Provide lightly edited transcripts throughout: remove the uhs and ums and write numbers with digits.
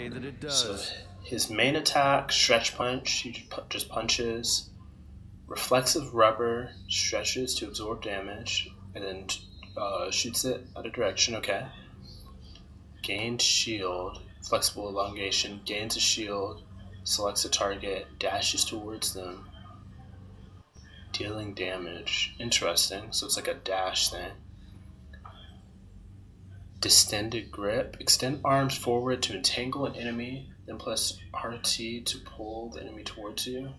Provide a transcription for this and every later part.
way that it So does. his main attack, stretch punch, he just punches. Reflexive rubber stretches to absorb damage, and then shoots it out of direction. Okay. Gained shield, flexible elongation, gains a shield, selects a target, dashes towards them, dealing damage. Interesting. So it's like a dash thing. Distended grip. Extend arms forward to entangle an enemy, then press RT to pull the enemy towards you.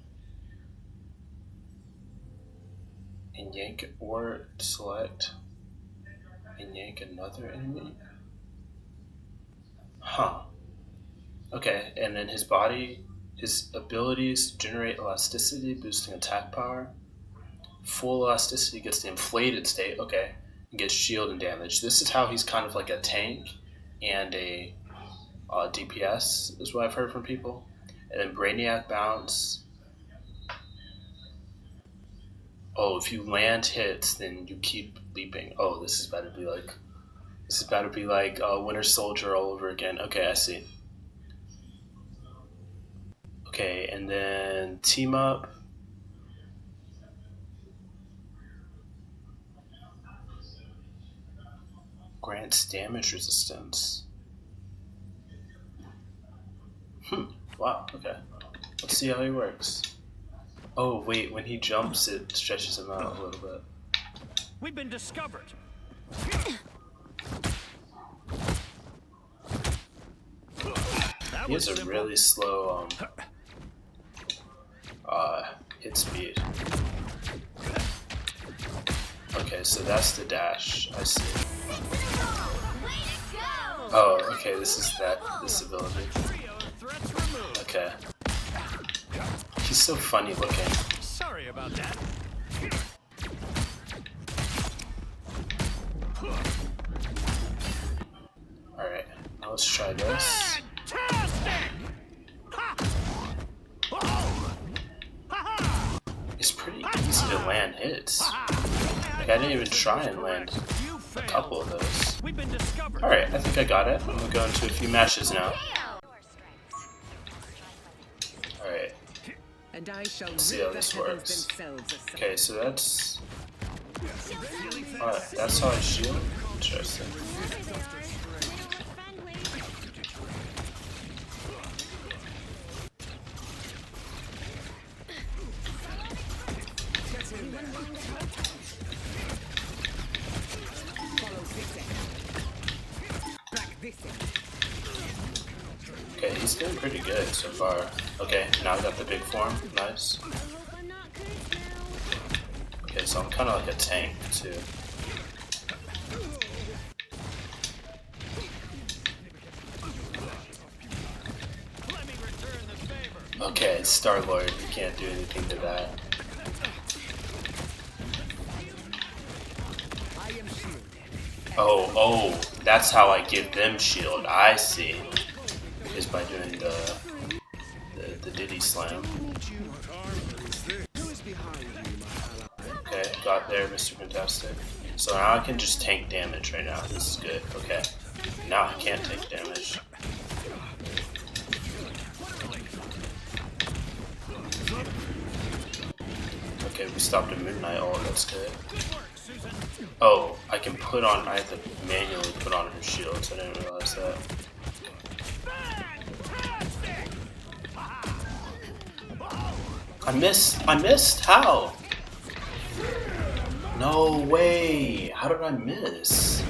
And yank or select and yank another enemy. Huh. Okay, and then his abilities generate elasticity, boosting attack power. Full elasticity gets the inflated state. Okay, and gets shield and damage. This is how he's kind of like a tank and a DPS, is what I've heard from people. And then Brainiac bounce. Oh, if you land hits, then you keep leaping. Oh, this is about to be like Winter Soldier all over again. Okay, I see. Okay, and then team up. Grants damage resistance. Wow, okay. Let's see how he works. Oh, wait, when he jumps, it stretches him out a little bit. We've been discovered. He has a really slow hit speed. Okay, so that's the dash. I see. Oh, okay, this ability. Okay. He's so funny looking. Sorry about that. Alright, now let's try this. It's pretty easy to land hits. Like, I didn't even try and land a couple of those. Alright, I think I got it. I'm gonna go into a few matches now. Alright. Let's see how this works. Okay, so that's... Alright, that's how I shield? Interesting. Okay, he's doing pretty good so far. Okay, now I got the big form. Nice. Okay, so I'm kind of like a tank, too. Okay, Star-Lord, you can't do anything to that. Oh, that's how I give them shield. I see. Is by doing the Diddy Slam. Okay, got there, Mr. Fantastic. So now I can just tank damage right now. This is good. Okay. Now I can't take damage. Okay, we stopped at midnight. Oh, that's good. Oh, I have to manually put on her shields. I didn't realize that. I missed? How? No way! How did I miss?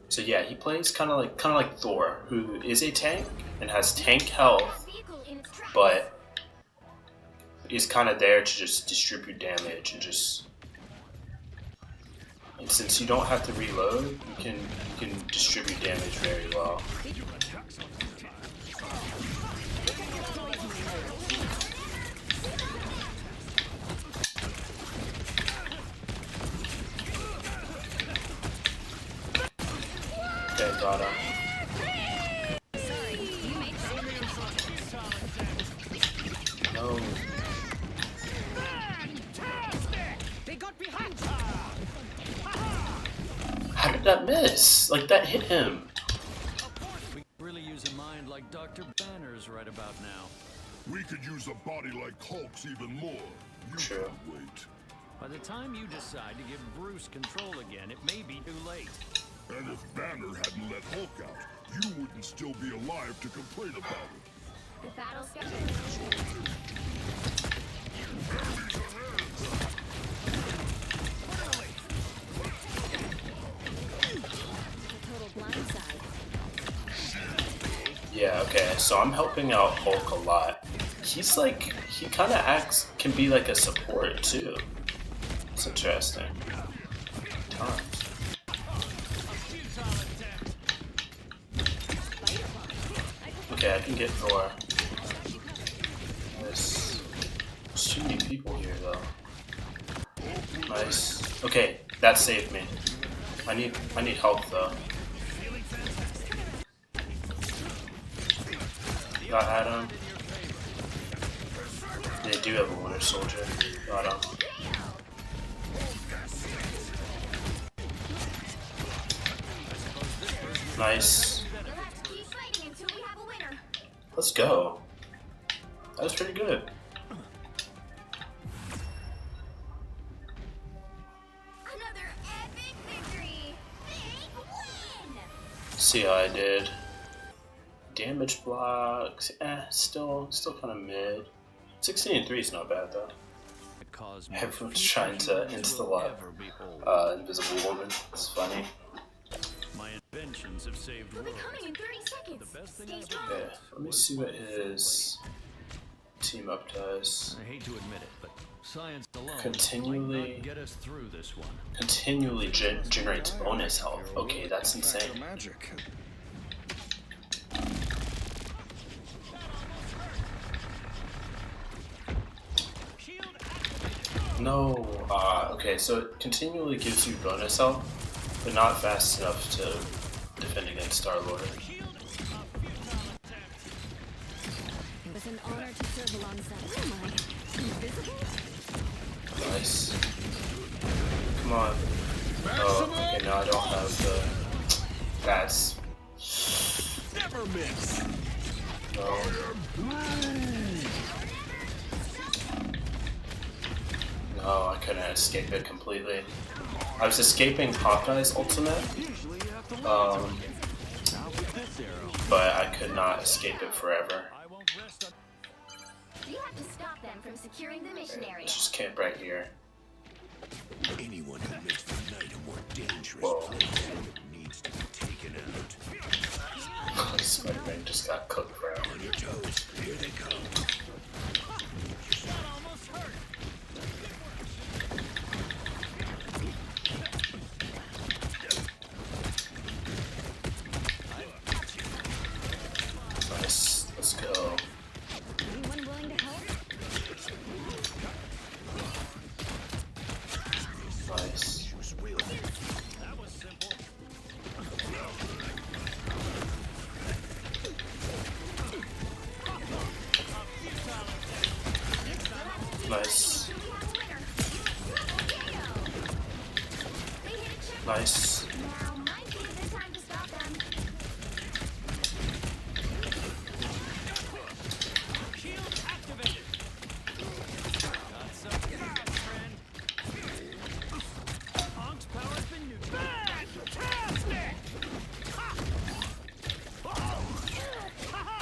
So yeah, he plays kind of like Thor, who is a tank and has tank health, but is kind of there to just distribute damage and just. And since you don't have to reload, you can distribute damage very well. Okay, got him. No. How did that miss? Like, that hit him. We really use a mind like Dr. Banner's right about now. We could use a body like Hulk's even more. You True. can wait. By the time you decide to give Bruce control again, it may be too late. And if Banner hadn't let Hulk out, you wouldn't still be alive to complain about it. The battle's scheduled. Total blindside. Yeah, okay, so I'm helping out Hulk a lot. He's like, he kind of can be like a support too. It's interesting. Times. Okay, I can get Thor. Nice. There's too many people here though. Nice. Okay, that saved me. I need help though. Got Adam. They do have a Winter Soldier. Got him. Nice. You'll have to keep fighting until we have a winner. Let's go. That was pretty good. Another epic victory. Big win. See how I did. Damage blocks, still kind of mid. 16-3 is not bad though. Everyone's trying to insta-lock Invisible Woman. It's funny. My inventions have saved We'll be worlds. coming in 30 seconds. The best thing Stay I've strong. Okay, let me see what his team up does. I hate to admit it, but science alone Continually- might not get us through this one. Continually generates bonus health. Okay, that's insane. Magic. No, okay, so it continually gives you bonus health, but not fast enough to defend against Star-Lord. It was an honor to serve alongside. Where am I? Invisible? Nice. Come on. Oh, okay, now I don't have the... That's... Never miss. No. No, I couldn't escape it completely. I was escaping Hawkeye's ultimate, but I could not escape it forever. We have to stop them from securing the mission area. Let's just camp right here. Anyone who makes the night a more dangerous Whoa. place needs to be taken out. Spider-Man just got cooked, bro. On your toes. Here they come. Nice. Let's go. Anyone willing to help? Nice. Nice. Nice. Now might be a good time to stop them. Shield activated. Got some friend. Honk's power's been neutralized. Fantastic! Ha! Oh! Ha ha!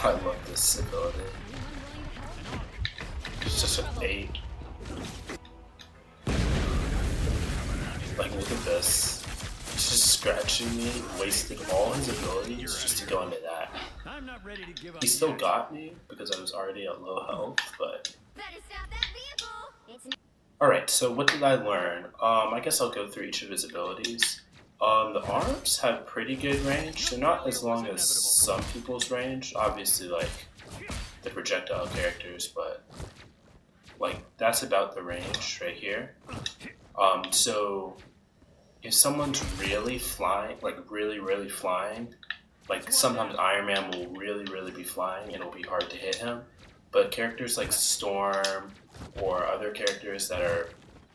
I love this ability. It's just a bait. Like, look at this. He's just scratching me, wasting all his abilities just to go into that. I'm not ready to give up. He still yet. got me because I was already at low health, but... Better stop that vehicle. It's Alright, so what did I learn? I guess I'll go through each of his abilities. The arms have pretty good range. They're not as long as some people's range. Obviously, like, the projectile characters, but... Like, that's about the range right here. So... If someone's really flying, like really flying, like sometimes Iron Man will really be flying and it'll be hard to hit him. But characters like Storm or other characters that are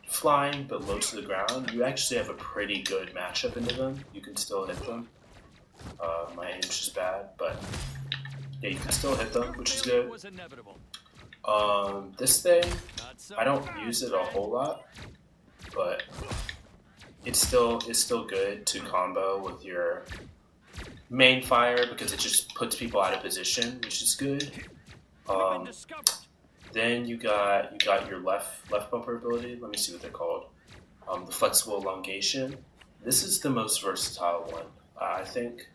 flying but low to the ground, you actually have a pretty good matchup into them. You can still hit them. My aim's just bad, but yeah, you can still hit them, which is good. Was inevitable. This thing, Not so I don't fast, use it a whole lot, but it's still good to combo with your main fire because it just puts people out of position, which is good. We've been discovered. Then you got your left bumper ability. Let me see what they're called. The flexible elongation. This is the most versatile one, I think,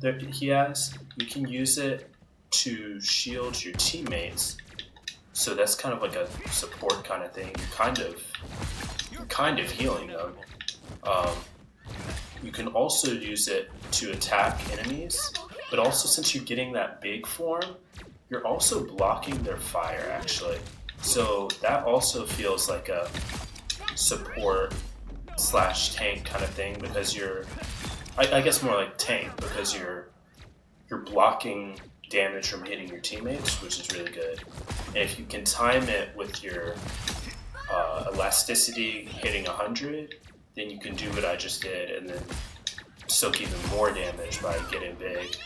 that he has. You can use it to shield your teammates. So that's kind of like a support kind of thing. You're kind of healing them. You can also use it to attack enemies, but also since you're getting that big form, you're also blocking their fire actually. So that also feels like a support / tank kind of thing because I guess more like tank because you're blocking damage from hitting your teammates, which is really good. And if you can time it with your elasticity hitting 100, then you can do what I just did and then soak even more damage by getting big.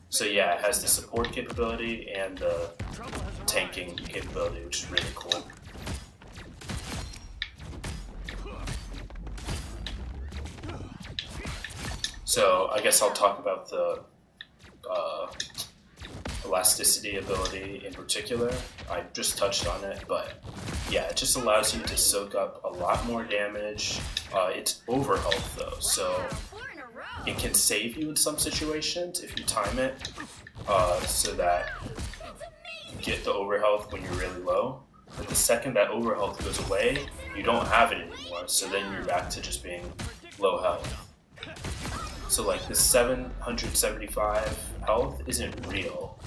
So yeah, it has the support capability and the tanking capability, which is really cool. So I guess I'll talk about the elasticity ability in particular. I just touched on it, but yeah, it just allows you to soak up a lot more damage. It's over health though, so it can save you in some situations if you time it so that you get the over health when you're really low. But the second that over health goes away, you don't have it anymore, so then you're back to just being low health. So like this 775 health isn't real.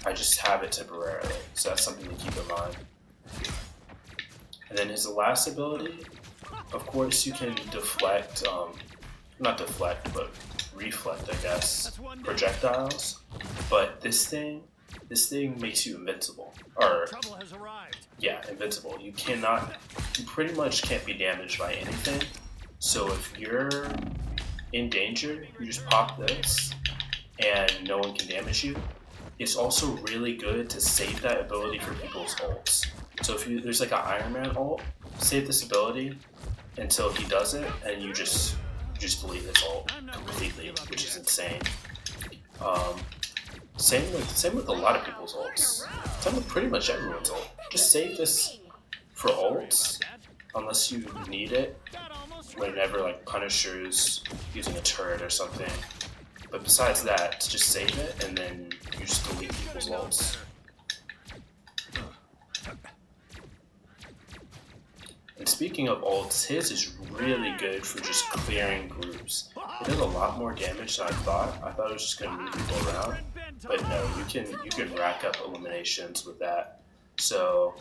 I just have it temporarily, so that's something to keep in mind. And then his last ability, of course you can deflect, not deflect, but reflect, I guess, projectiles. But this thing makes you invincible. Or, Trouble has arrived. yeah, invincible. You pretty much can't be damaged by anything. So if you're in danger, you just pop this and no one can damage you. It's also really good to save that ability for people's ults. So if there's like an Iron Man ult, save this ability until he does it, and you just delete his ult completely, which is insane. Same with a lot of people's ults. Same with pretty much everyone's ult. Just save this for ults unless you need it. Whenever like Punisher's using a turret or something. But besides that, just save it and then you just delete people's ults. And speaking of ults, his is really good for just clearing groups. It does a lot more damage than I thought. I thought it was just gonna move people around. But no, you can rack up eliminations with that. So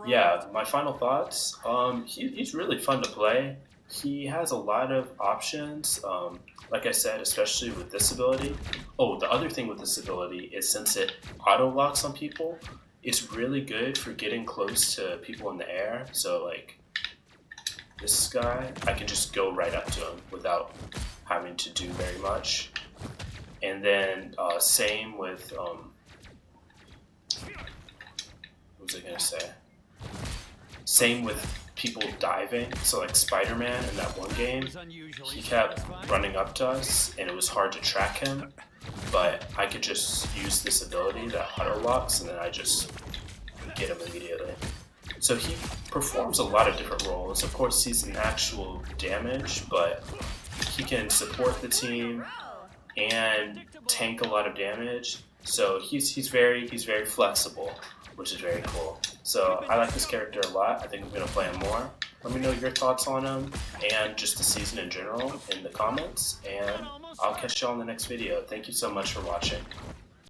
yeah, my final thoughts. He's really fun to play. He has a lot of options, like I said, especially with this ability. Oh, the other thing with this ability is since it auto-locks on people, it's really good for getting close to people in the air. So like this guy, I can just go right up to him without having to do very much. And then same with, what was I gonna say? Same with people diving. So like Spider-Man in that one game, he kept running up to us and it was hard to track him, but I could just use this ability that auto locks and then I just get him immediately. So he performs a lot of different roles. Of course he's an actual damage, but he can support the team and tank a lot of damage. So he's very flexible, which is very cool. So I like this character a lot. I think I'm gonna play him more. Let me know your thoughts on him and just the season in general in the comments, and I'll catch you all in the next video. Thank you so much for watching.